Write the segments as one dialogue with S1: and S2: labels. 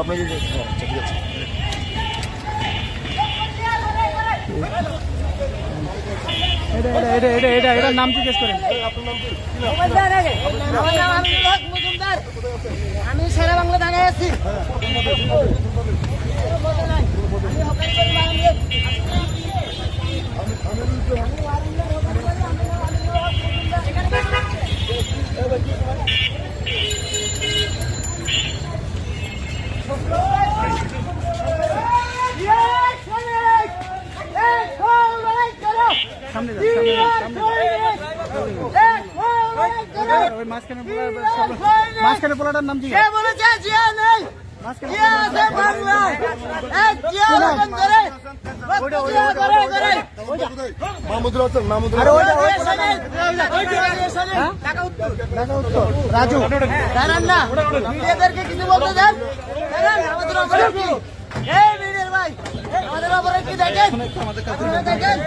S1: আপনাকে ঠিক আছে।
S2: এটার নাম জিজ্ঞেস করেন।
S3: আমি সারা বাংলা দাঁড়িয়ে আছি।
S2: সামনে মাঝখানে পোলাটার নাম জিজ্ঞেস
S1: মাহমুদুল হাসান, মাহমুদুল
S2: রাজু
S3: দাঁড়ান না, মিডিয়াদেরকে কিছু বলতে দেন। আমাদের অপরাধ কি? এই মিডিয়ার ভাই, আমাদের অপরাধ কি দেখেন? দেখেন,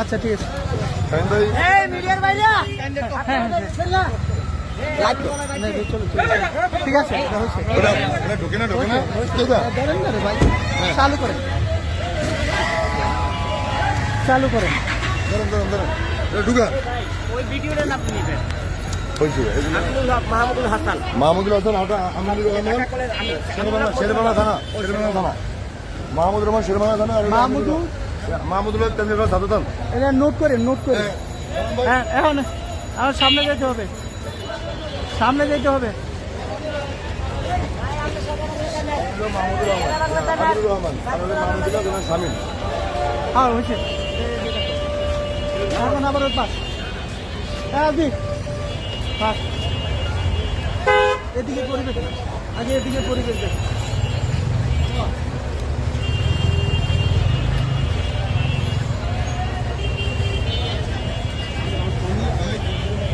S2: আচ্ছা ঠিক আছে।
S3: এই মিডিয়ার ভাইরা
S2: ঠিক আছে
S1: ঢোকে না ঢোকে না
S2: ধরেন না রে ভাই, চালু করেন চালু করেন।
S1: ধরেন ধরেন ধরেন ঢুকা
S3: ওই ভিডিওটা নাম নিবেন।
S1: মাহমুদুল হাসান, ওটা আমিনুর রহমান, শেরবাংলা থানা, মাহমুদুর রহমান শেরবাংলা থানা, মাহমুদুল দাদান।
S2: এটা নোট করেন হ্যাঁ। এখন সামনে যেতে হবে, সামনে যেতে হবে।
S1: মাহমুদুর রহমান শামিল।
S2: হ্যাঁ হয়েছে, এখন আবার ওই পাশ। হ্যাঁ দিক পাশ, এদিকে পরিবেশ, আগে এদিকে পরিবেশ দেখ।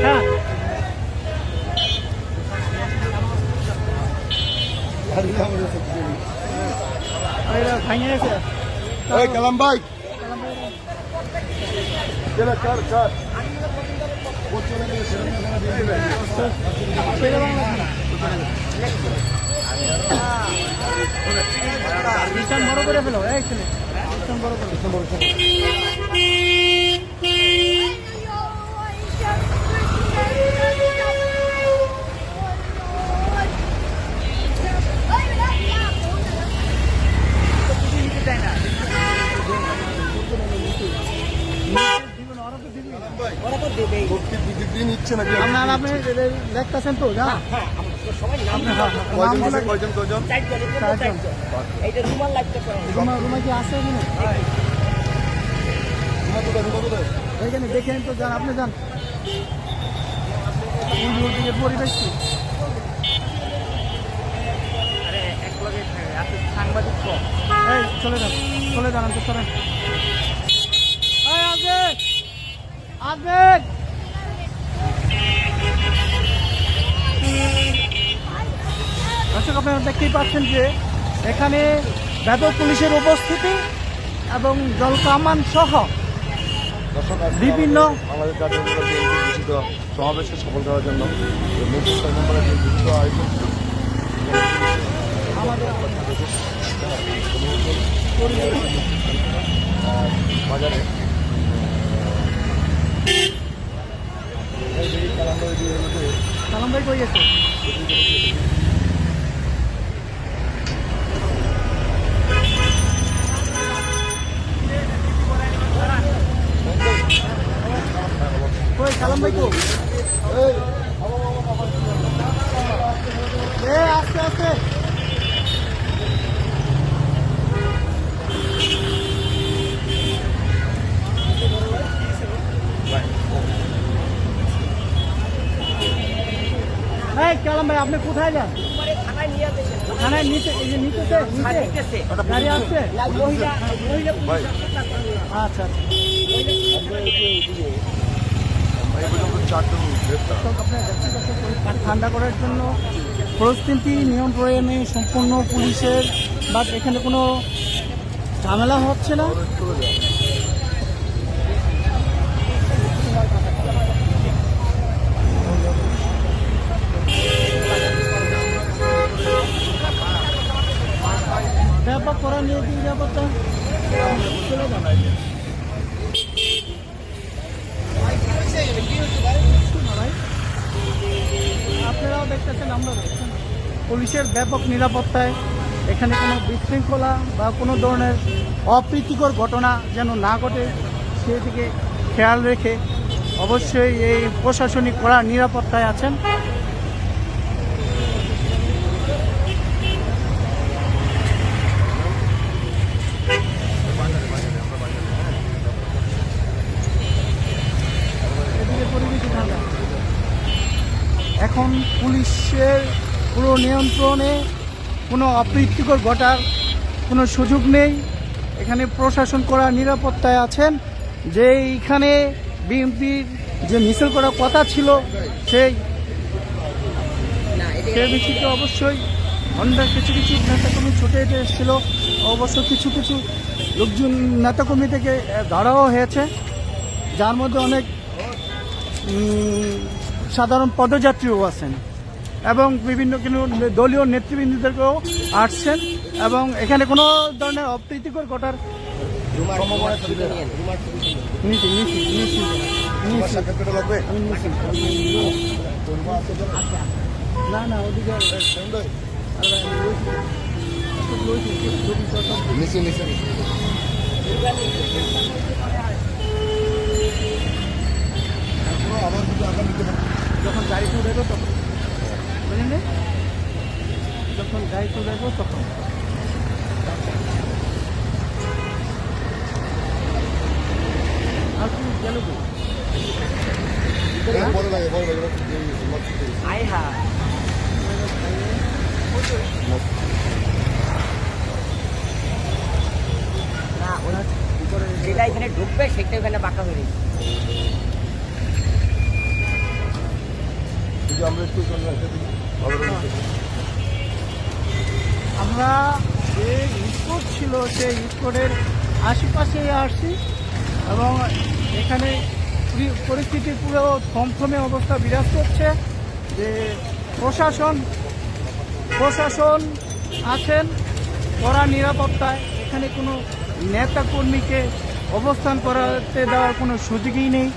S2: হ্যাঁ ভাঙে গেছে।
S1: কালাম ভাই
S2: বড় করে ফেলো, এই ছেলে বড় করে
S1: নিচ্ছে নাকি?
S2: আপনি দেখতেছেন তো যা রুমা কি আছে এখানে দেখেন তো যান, আপনি যান পরিবেশ কি সাংবাদিক চলে যান তো সরেন। দর্শক আপনারা দেখতেই পাচ্ছেন যে এখানে ব্যাপক পুলিশের উপস্থিতি এবং জল কামান সহ বিভিন্ন
S1: আমাদের জাতীয় ঘোষিত সমাবেশকে সফল করার জন্য আয়োজন
S2: আমাদের
S1: বাজারে
S2: সালাম ভাই কই গেছে? কই সালাম ভাই কো? আস্তে আস্তে কালাম ভাই আপনি কোথায় যান? থানায় নিচে গাড়ি আসছে। আচ্ছা ঠান্ডা করার জন্য পরিস্থিতি নিয়ন্ত্রণে সম্পূর্ণ পুলিশের, বাট এখানে কোনো ঝামেলা হচ্ছে না। নিরাপত্তা আপনারাও দেখতেছেন, আমরা দেখছেন পুলিশের ব্যাপক নিরাপত্তায় এখানে কোনো বিশৃঙ্খলা বা কোনো ধরনের অপ্রীতিকর ঘটনা যেন না ঘটে সেদিকে খেয়াল রেখে অবশ্যই এই প্রশাসনিক কড়া নিরাপত্তায় আছেন। এদিকে পরিবেশই ঠান্ডা। এখন পুলিশের পুরো নিয়ন্ত্রণে কোনো অপ্রীতিকর ঘটার কোনো সুযোগ নেই। এখানে প্রশাসন করা নিরাপত্তায় আছেন। যে এইখানে বিএনপির যে মিছিল করার কথা ছিল সেই মিছিলটা অবশ্যই অন্য কিছু কিছু নেতাকর্মী ছুটে হেঁটে এসেছিল। অবশ্য কিছু কিছু লোকজন নেতাকর্মী থেকে ধরাও হয়েছে, যার মধ্যে অনেক সাধারণ পদযাত্রীও আছেন এবং বিভিন্ন কিছু দলীয় নেতৃবৃন্দদেরকেও আসছেন এবং এখানে কোনো ধরনের অপ্রীতিকর ঘটার না না ওদিকে যখন গাড়ি চলে যাবো তখন বুঝলেন, যখন গাড়ি চলে যাবো তখন আর তুমি গেল আয় হা
S3: না যেটা এখানে ঢুকবে সেটা এখানে বাঁকা হয়ে গেছে।
S2: আমরা যে স্পোর্ট ছিল সেই স্পোর্টের আশেপাশে আসছি এবং এখানে পরিস্থিতি পুরো থমথমে অবস্থা বিরাজ করছে। যে প্রশাসন আছেন কড়া নিরাপত্তায়। এখানে কোনো নেতা কর্মীকে অবস্থান করাতে দেওয়ার কোনো সুযোগই নেই।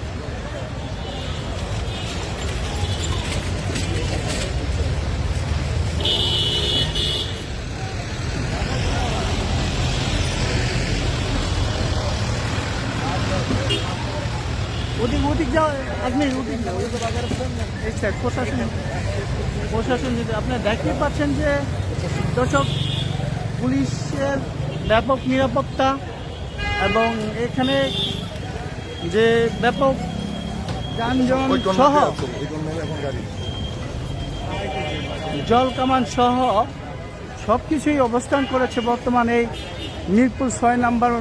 S2: ওদিক যাও, আপনি ওদিক যাও, এই সাইড প্রশাসন যদি আপনারা দেখতে পাচ্ছেন যে দর্শক পুলিশের ব্যাপক নিরাপত্তা এবং এখানে যে ব্যাপক যানজট সহ জল কামান সহ সব কিছুই অবস্থান করেছে বর্তমানে এই মিরপুর 6 নম্বর